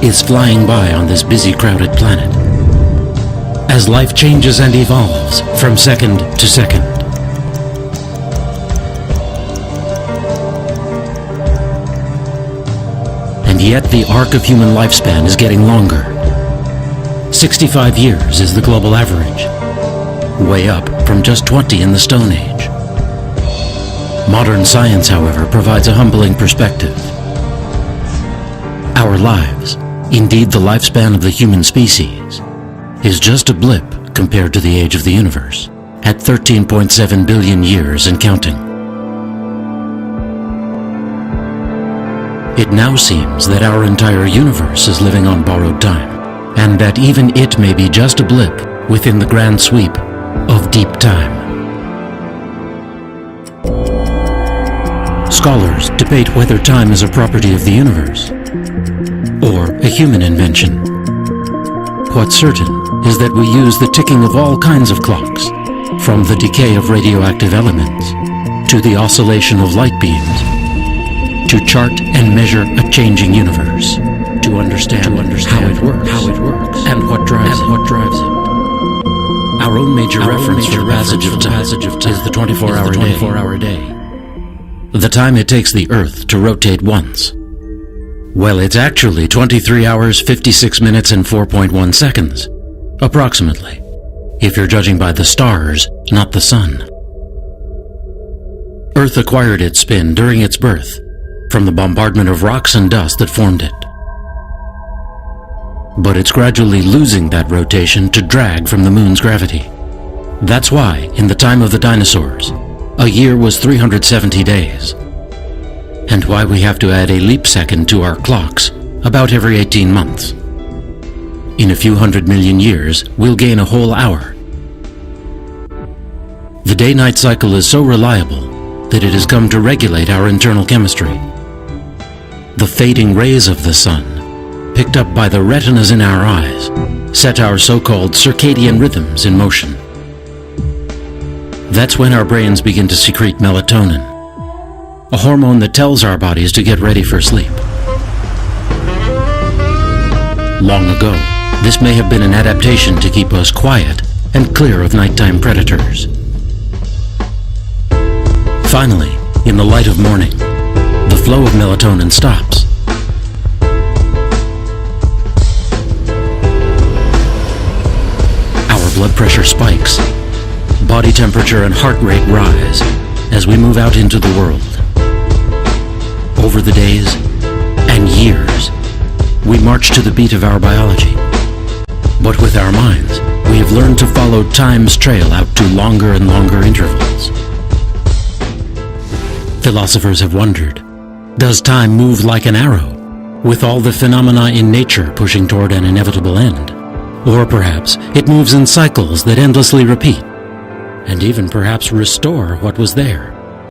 is flying by on this busy, crowded planet. As life changes and evolves from second to second. And yet the arc of human lifespan is getting longer. 65 years is the global average, way up from just 20 in the Stone Age. Modern science, however, provides a humbling perspective. Our lives, indeed the lifespan of the human species, is just a blip compared to the age of the universe, at 13.7 billion years and counting. It now seems that our entire universe is living on borrowed time, and that even it may be just a blip within the grand sweep of deep time. Scholars debate whether time is a property of the universe or a human invention. What's certain is that we use the ticking of all kinds of clocks, from the decay of radioactive elements to the oscillation of light beams, to chart and measure a changing universe, to understand how it works, and what drives it. Our own major reference for the passage of time is the 24-hour day. The time it takes the Earth to rotate once. Well, it's actually 23 hours, 56 minutes, and 4.1 seconds, approximately, if you're judging by the stars, not the sun. Earth acquired its spin during its birth, from the bombardment of rocks and dust that formed it. But it's gradually losing that rotation to drag from the moon's gravity. That's why, in the time of the dinosaurs, a year was 370 days. And why we have to add a leap second to our clocks about every 18 months. In a few 100 million years, we'll gain a whole hour. The day-night cycle is so reliable that it has come to regulate our internal chemistry. The fading rays of the sun, picked up by the retinas in our eyes, set our so-called circadian rhythms in motion. That's when our brains begin to secrete melatonin, a hormone that tells our bodies to get ready for sleep. Long ago, this may have been an adaptation to keep us quiet and clear of nighttime predators. Finally, in the light of morning, the flow of melatonin stops. Our blood pressure spikes. Body temperature and heart rate rise as we move out into the world. Over the days and years, we march to the beat of our biology. But with our minds, we have learned to follow time's trail out to longer and longer intervals. Philosophers have wondered, does time move like an arrow, with all the phenomena in nature pushing toward an inevitable end? Or perhaps it moves in cycles that endlessly repeat, and even perhaps restore what was there.